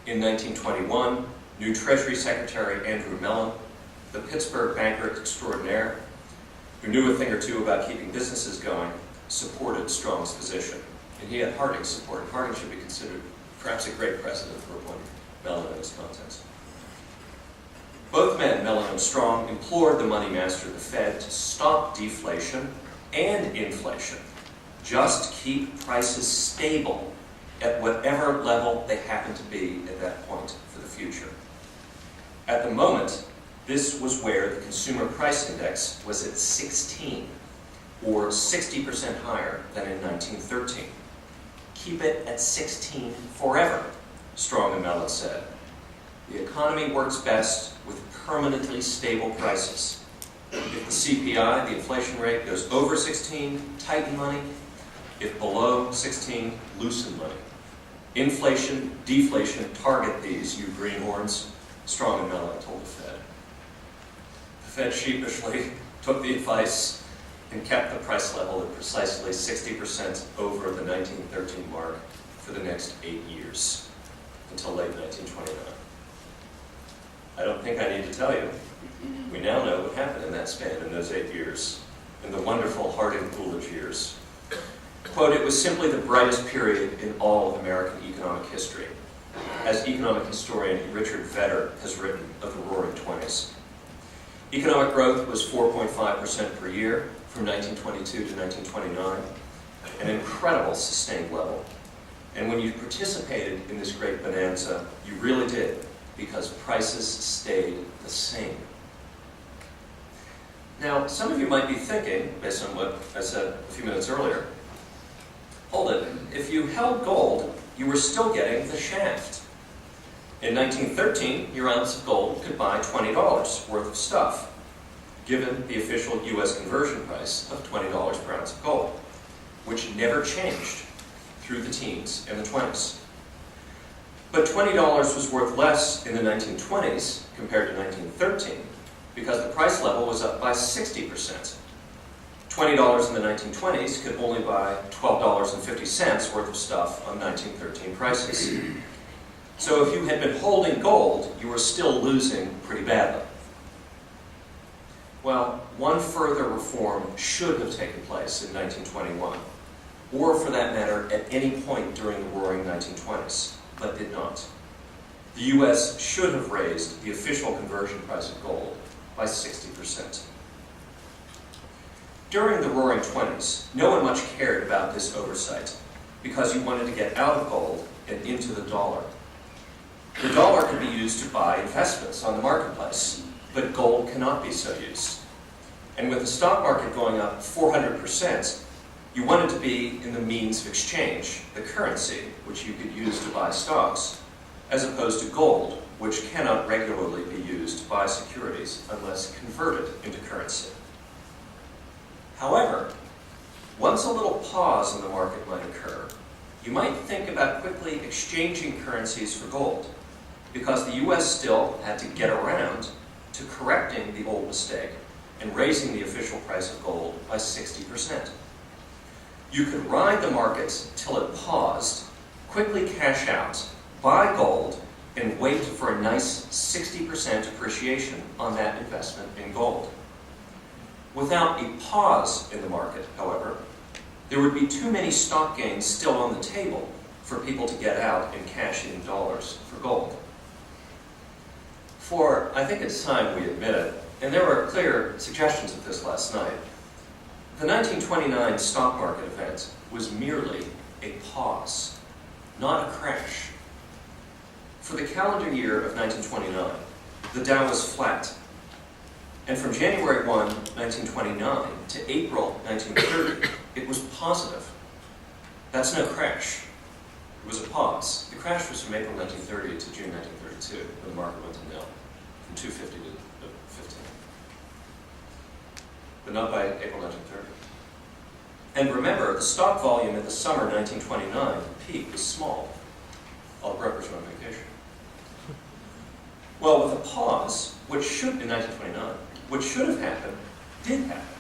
In 1921, new Treasury Secretary Andrew Mellon, the Pittsburgh banker extraordinaire, who knew a thing or two about keeping businesses going, supported Strong's position. And he had Harding's support. Harding should be considered perhaps a great precedent for appointing Mellon in this context. Both men, Mellon and Strong, implored the money master, the Fed, to stop deflation and inflation. Just keep prices stable at whatever level they happen to be at that point for the future. At the moment, this was where the Consumer Price Index was at 16, or 60% higher than in 1913. Keep it at 16 forever, Strong and Mellon said. The economy works best with permanently stable prices. If the CPI, the inflation rate, goes over 16, tighten money. If below 16, loosen money. Inflation, deflation, target these, you greenhorns, Strong and Mellon told the Fed. The Fed sheepishly took the advice and kept the price level at precisely 60% over the 1913 mark for the next 8 years, until late 1929. I don't think I need to tell you. We now know what happened in that span in those 8 years, in the wonderful Harding-Coolidge years. Quote, "It was simply the brightest period in all of American economic history," as economic historian Richard Vedder has written of the Roaring Twenties. Economic growth was 4.5% per year from 1922 to 1929, an incredible sustained level. And when you participated in this great bonanza, you really did, because prices stayed the same. Now, some of you might be thinking, based on what I said a few minutes earlier, hold it, if you held gold, you were still getting the shaft. In 1913, your ounce of gold could buy $20 worth of stuff, given the official US conversion price of $20 per ounce of gold, which never changed through the teens and the 20s. But $20 was worth less in the 1920s compared to 1913 because the price level was up by 60%. $20 in the 1920s could only buy $12.50 worth of stuff on 1913 prices. So if you had been holding gold, you were still losing pretty badly. Well, one further reform should have taken place in 1921, or for that matter, at any point during the Roaring 1920s, but did not. The US should have raised the official conversion price of gold by 60%. During the Roaring Twenties, no one much cared about this oversight because you wanted to get out of gold and into the dollar. The dollar could be used to buy investments on the marketplace, but gold cannot be so used. And with the stock market going up 400%, you wanted to be in the means of exchange, the currency, which you could use to buy stocks, as opposed to gold, which cannot regularly be used to buy securities unless converted into currency. However, once a little pause in the market might occur, you might think about quickly exchanging currencies for gold, because the US still had to get around to correcting the old mistake and raising the official price of gold by 60%. You could ride the market till it paused, quickly cash out, buy gold, and wait for a nice 60% appreciation on that investment in gold. Without a pause in the market, however, there would be too many stock gains still on the table for people to get out and cash in dollars for gold. For, I think it's time we admit it, and there were clear suggestions of this last night, the 1929 stock market event was merely a pause, not a crash. For the calendar year of 1929, the Dow was flat. And from January 1, 1929 to April 1930, it was positive. That's no crash. It was a pause. The crash was from April 1930 to June 1932, when the market went to nil, from 250 to 15. But not by April 1930. And remember, the stock volume in the summer 1929 peak was small. All the brokers were on vacation. Well, with a pause, in 1929, which should have happened, did happen.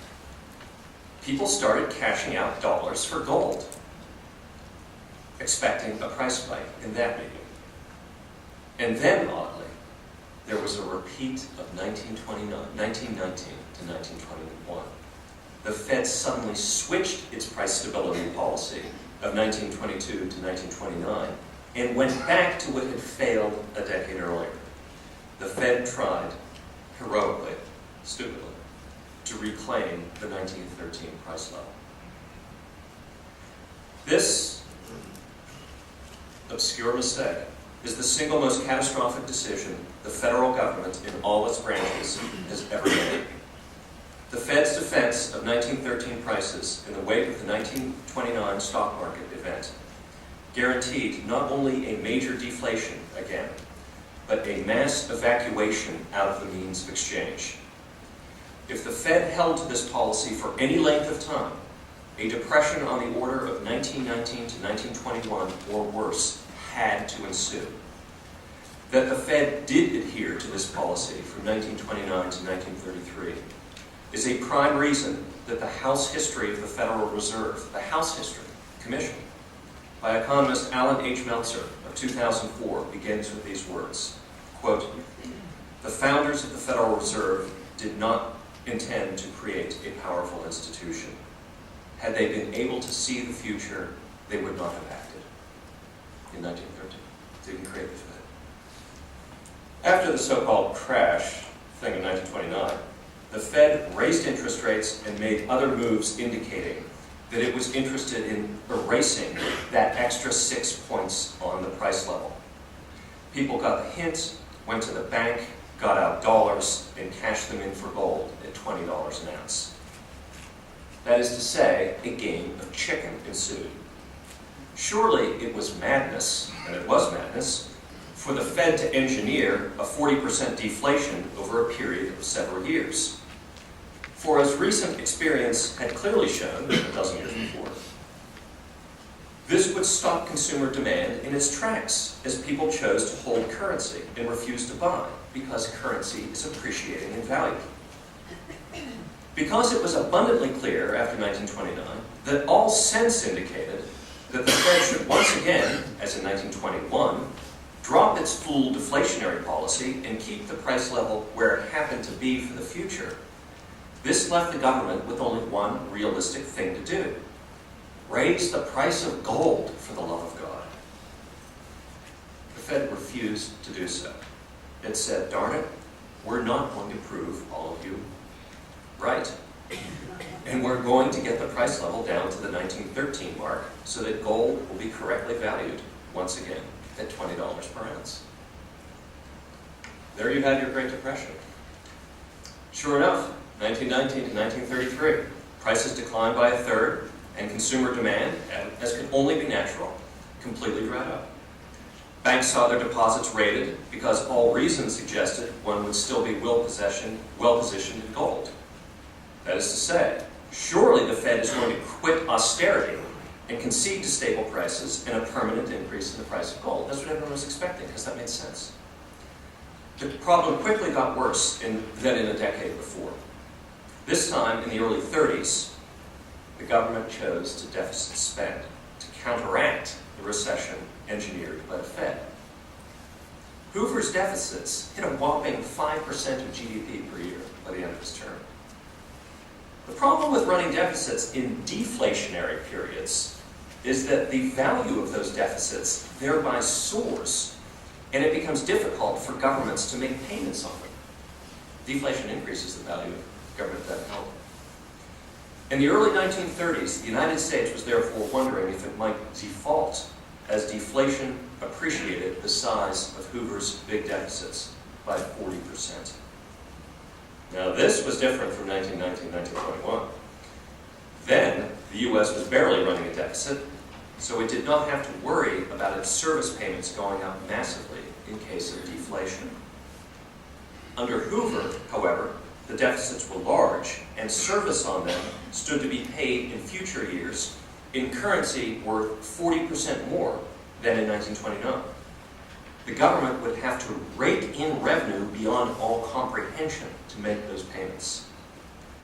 People started cashing out dollars for gold, expecting a price spike in that medium. And then, oddly, there was a repeat of 1919 to 1921. The Fed suddenly switched its price stability policy of 1922 to 1929 and went back to what had failed a decade earlier. The Fed tried, heroically, stupidly, to reclaim the 1913 price level. This obscure mistake is the single most catastrophic decision the federal government in all its branches has ever made. The Fed's defense of 1913 prices in the wake of the 1929 stock market event guaranteed not only a major deflation again, but a mass evacuation out of the means of exchange. If the Fed held to this policy for any length of time, a depression on the order of 1919 to 1921 or worse had to ensue. That the Fed did adhere to this policy from 1929 to 1933 is a prime reason that the House History of the Federal Reserve, the House History, commissioned by economist Alan H. Meltzer of 2004, begins with these words, quote, "The founders of the Federal Reserve did not intend to create a powerful institution. Had they been able to see the future, they would not have acted." In 1913, they didn't create the Fed. After the so-called crash thing in 1929, the Fed raised interest rates and made other moves indicating that it was interested in erasing that extra 6 points on the price level. People got the hint, went to the bank, got out dollars, and cashed them in for gold at $20 an ounce. That is to say, a game of chicken ensued. Surely it was madness, and it was madness, for the Fed to engineer a 40% deflation over a period of several years. For as recent experience had clearly shown a dozen years before, this would stop consumer demand in its tracks as people chose to hold currency and refused to buy because currency is appreciating in value. Because it was abundantly clear after 1929 that all sense indicated that the Fed should once again, as in 1921, drop its fool deflationary policy and keep the price level where it happened to be for the future, this left the government with only one realistic thing to do: raise the price of gold, for the love of God. The Fed refused to do so. It said, darn it, we're not going to prove all of you right. And we're going to get the price level down to the 1913 mark so that gold will be correctly valued once again at $20 per ounce. There you had your Great Depression. Sure enough, 1919 to 1933, prices declined by a third, and consumer demand, as could only be natural, completely dried up. Banks saw their deposits raided because all reason suggested one would still be well-positioned in gold. That is to say, surely the Fed is going to quit austerity and concede to stable prices and a permanent increase in the price of gold. That's what everyone was expecting, because that made sense. The problem quickly got worse than in a decade before. This time, in the early 30s, the government chose to deficit spend to counteract the recession engineered by the Fed. Hoover's deficits hit a whopping 5% of GDP per year by the end of his term. The problem with running deficits in deflationary periods is that the value of those deficits thereby soars, and it becomes difficult for governments to make payments on them. Deflation increases the value of government debt help. In the early 1930s, the United States was therefore wondering if it might default as deflation appreciated the size of Hoover's big deficits by 40%. Now this was different from 1919 to 1921. Then, the U.S. was barely running a deficit, so it did not have to worry about its service payments going up massively in case of deflation. Under Hoover, however, the deficits were large, and service on them stood to be paid in future years in currency worth 40% more than in 1929. The government would have to rake in revenue beyond all comprehension to make those payments.